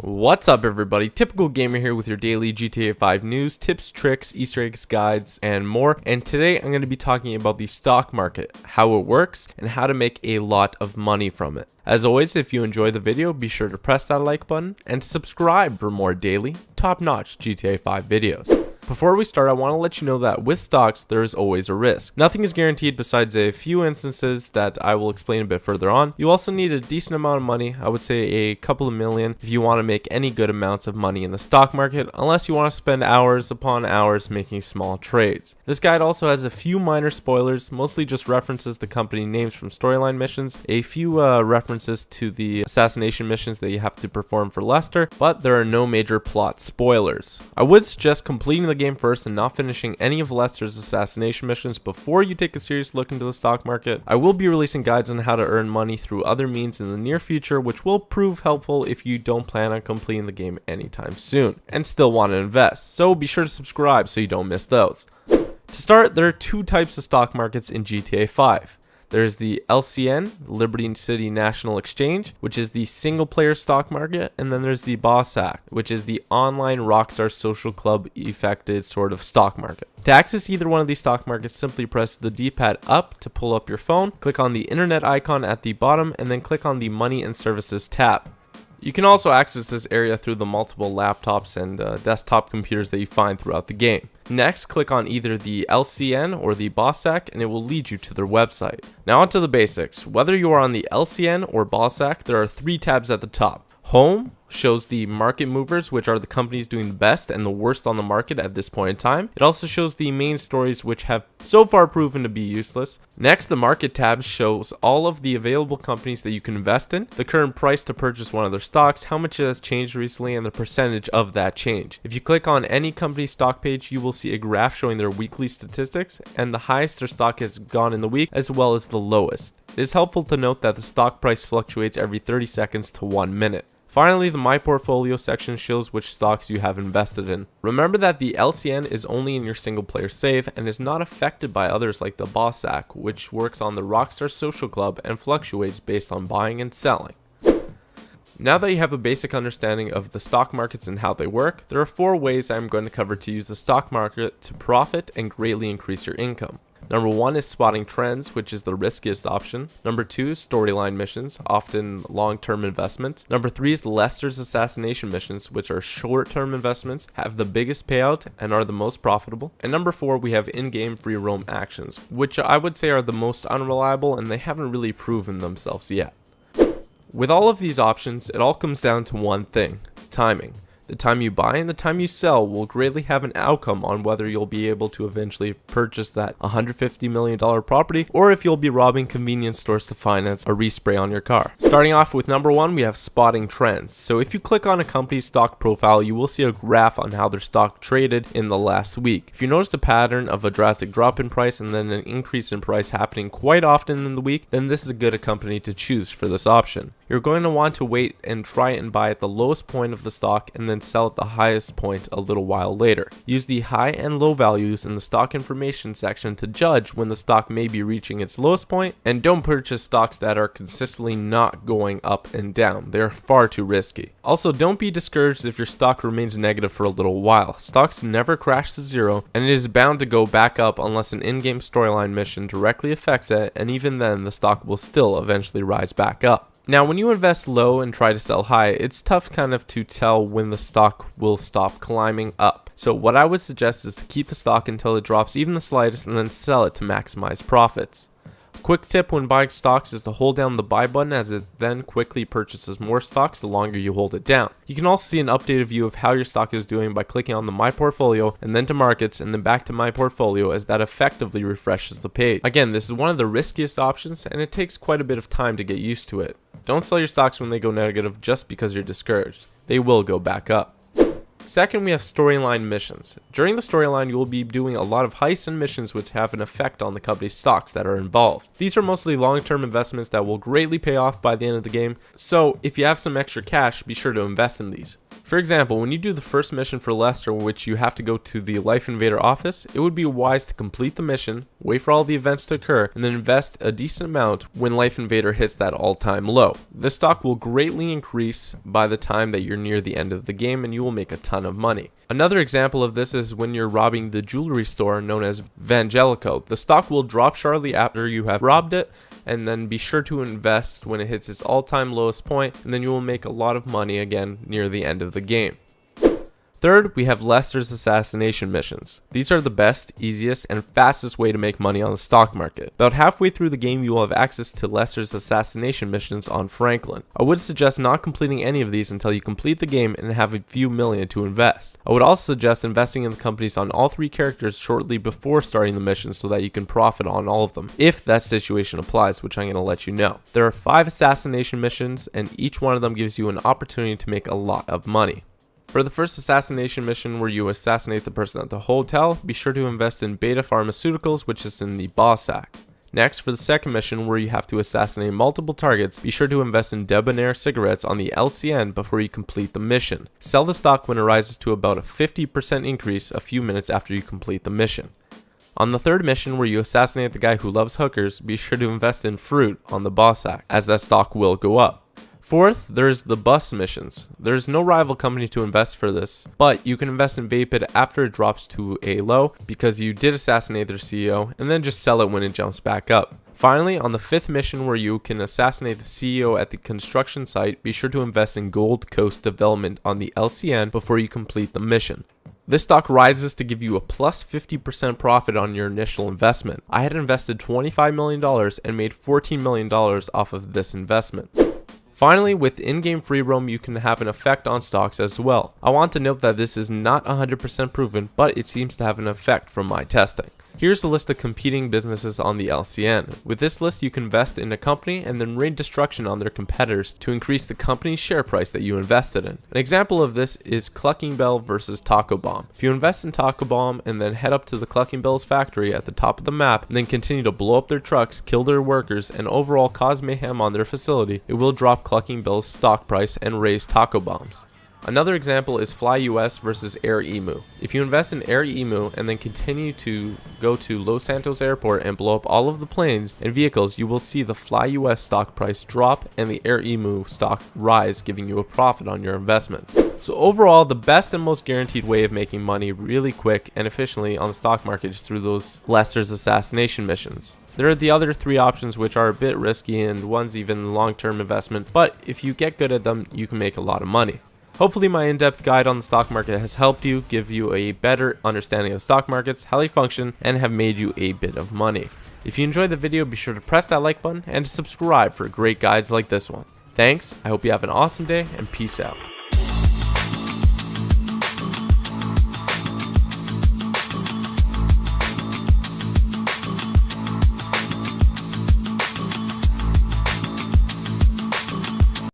What's up everybody, Typical Gamer here with your daily GTA 5 news, tips, tricks, easter eggs, guides, and more. And today I'm going to be talking about the stock market, how it works, and how to make a lot of money from it. As always, if you enjoy the video, be sure to press that like button and subscribe for more daily, top-notch GTA 5 videos. Before we start, I want to let you know that with stocks, there is always a risk. Nothing is guaranteed besides a few instances that I will explain a bit further on. You also need a decent amount of money, I would say a couple of million, if you want to make any good amounts of money in the stock market, unless you want to spend hours upon hours making small trades. This guide also has a few minor spoilers, mostly just references to company names from storyline missions, a few references to the assassination missions that you have to perform for Lester, but there are no major plot spoilers. I would suggest completing the game first and not finishing any of Lester's assassination missions before you take a serious look into the stock market. I will be releasing guides on how to earn money through other means in the near future, which will prove helpful if you don't plan on completing the game anytime soon and still want to invest. So be sure to subscribe so you don't miss those. To start, there are two types of stock markets in GTA 5. There's the LCN, Liberty City National Exchange, which is the single player stock market, and then there's the BOSSAC, which is the online Rockstar Social Club effected sort of stock market. To access either one of these stock markets, simply press the D-pad up to pull up your phone, click on the internet icon at the bottom, and then click on the Money and Services tab. You can also access this area through the multiple laptops and desktop computers that you find throughout the game. Next, click on either the LCN or the BOSSAC and it will lead you to their website. Now onto the basics. Whether you are on the LCN or BOSSAC, there are three tabs at the top. Home shows the market movers, which are the companies doing the best and the worst on the market at this point in time. It also shows the main stories, which have so far proven to be useless. Next, the market tab shows all of the available companies that you can invest in, the current price to purchase one of their stocks, how much it has changed recently, and the percentage of that change. If you click on any company's stock page, you will see a graph showing their weekly statistics and the highest their stock has gone in the week, as well as the lowest. It is helpful to note that the stock price fluctuates every 30 seconds to 1 minute. Finally, the My Portfolio section shows which stocks you have invested in. Remember that the LCN is only in your single player save and is not affected by others like the BOSSAC, which works on the Rockstar Social Club and fluctuates based on buying and selling. Now that you have a basic understanding of the stock markets and how they work, there are 4 ways I'm going to cover to use the stock market to profit and greatly increase your income. Number 1 is spotting trends, which is the riskiest option. Number 2 is storyline missions, often long-term investments. Number 3 is Lester's assassination missions, which are short-term investments, have the biggest payout, and are the most profitable. And number 4, we have in-game free roam actions, which I would say are the most unreliable and they haven't really proven themselves yet. With all of these options, it all comes down to one thing: timing. The time you buy and the time you sell will greatly have an outcome on whether you'll be able to eventually purchase that $150 million property or if you'll be robbing convenience stores to finance a respray on your car. Starting off with number 1, we have spotting trends. So if you click on a company's stock profile, you will see a graph on how their stock traded in the last week. If you notice a pattern of a drastic drop in price and then an increase in price happening quite often in the week, then this is a good company to choose for this option. You're going to want to wait and try and buy at the lowest point of the stock and then sell at the highest point a little while later. Use the high and low values in the stock information section to judge when the stock may be reaching its lowest point, and don't purchase stocks that are consistently not going up and down. They're far too risky. Also, don't be discouraged if your stock remains negative for a little while. Stocks never crash to zero, and it is bound to go back up unless an in-game storyline mission directly affects it, and even then the stock will still eventually rise back up. Now, when you invest low and try to sell high, it's tough kind of to tell when the stock will stop climbing up. So what I would suggest is to keep the stock until it drops even the slightest and then sell it to maximize profits. A quick tip when buying stocks is to hold down the buy button, as it then quickly purchases more stocks the longer you hold it down. You can also see an updated view of how your stock is doing by clicking on the My Portfolio and then to Markets and then back to My Portfolio, as that effectively refreshes the page. Again, this is one of the riskiest options and it takes quite a bit of time to get used to it. Don't sell your stocks when they go negative just because you're discouraged. They will go back up. Second, we have storyline missions. During the storyline, you will be doing a lot of heists and missions which have an effect on the company's stocks that are involved. These are mostly long-term investments that will greatly pay off by the end of the game, so if you have some extra cash, be sure to invest in these. For example, when you do the first mission for Lester, which you have to go to the Life Invader office, it would be wise to complete the mission, wait for all the events to occur, and then invest a decent amount when Life Invader hits that all-time low. This stock will greatly increase by the time that you're near the end of the game, and you will make a ton of money. Another example of this is when you're robbing the jewelry store known as Vangelico. The stock will drop shortly after you have robbed it, and then be sure to invest when it hits its all-time lowest point, and then you will make a lot of money again near the end of the game. Third, we have Lester's assassination missions. These are the best, easiest, and fastest way to make money on the stock market. About halfway through the game, you will have access to Lester's assassination missions on Franklin. I would suggest not completing any of these until you complete the game and have a few million to invest. I would also suggest investing in the companies on all 3 characters shortly before starting the mission so that you can profit on all of them, if that situation applies, which I'm going to let you know. There are 5 assassination missions, and each one of them gives you an opportunity to make a lot of money. For the first assassination mission, where you assassinate the person at the hotel, be sure to invest in Beta Pharmaceuticals, which is in the boss sack. Next, for the second mission, where you have to assassinate multiple targets, be sure to invest in Debonair cigarettes on the LCN before you complete the mission. Sell the stock when it rises to about a 50% increase a few minutes after you complete the mission. On the third mission, where you assassinate the guy who loves hookers, be sure to invest in fruit on the boss sack, as that stock will go up. Fourth, there's the bus missions. There's no rival company to invest for this, but you can invest in Vapid after it drops to a low because you did assassinate their CEO, and then just sell it when it jumps back up. Finally, on the 5th mission, where you can assassinate the CEO at the construction site, be sure to invest in Gold Coast Development on the LCN before you complete the mission. This stock rises to give you a plus 50% profit on your initial investment. I had invested $25 million and made $14 million off of this investment. Finally, with in-game free roam, you can have an effect on stocks as well. I want to note that this is not 100% proven, but it seems to have an effect from my testing. Here's a list of competing businesses on the LCN. With this list, you can invest in a company and then rain destruction on their competitors to increase the company's share price that you invested in. An example of this is Clucking Bell versus Taco Bomb. If you invest in Taco Bomb and then head up to the Clucking Bell's factory at the top of the map and then continue to blow up their trucks, kill their workers, and overall cause mayhem on their facility, it will drop Clucking Bell's stock price and raise Taco Bomb's. Another example is Fly US versus Air Emu. If you invest in Air Emu and then continue to go to Los Santos Airport and blow up all of the planes and vehicles, you will see the Fly US stock price drop and the Air Emu stock rise, giving you a profit on your investment. So overall, the best and most guaranteed way of making money really quick and efficiently on the stock market is through those Lester's assassination missions. There are the other 3 options, which are a bit risky and one's even long-term investment, but if you get good at them, you can make a lot of money. Hopefully my in-depth guide on the stock market has helped you, give you a better understanding of stock markets, how they function, and have made you a bit of money. If you enjoyed the video, be sure to press that like button and to subscribe for great guides like this one. Thanks, I hope you have an awesome day, and peace out.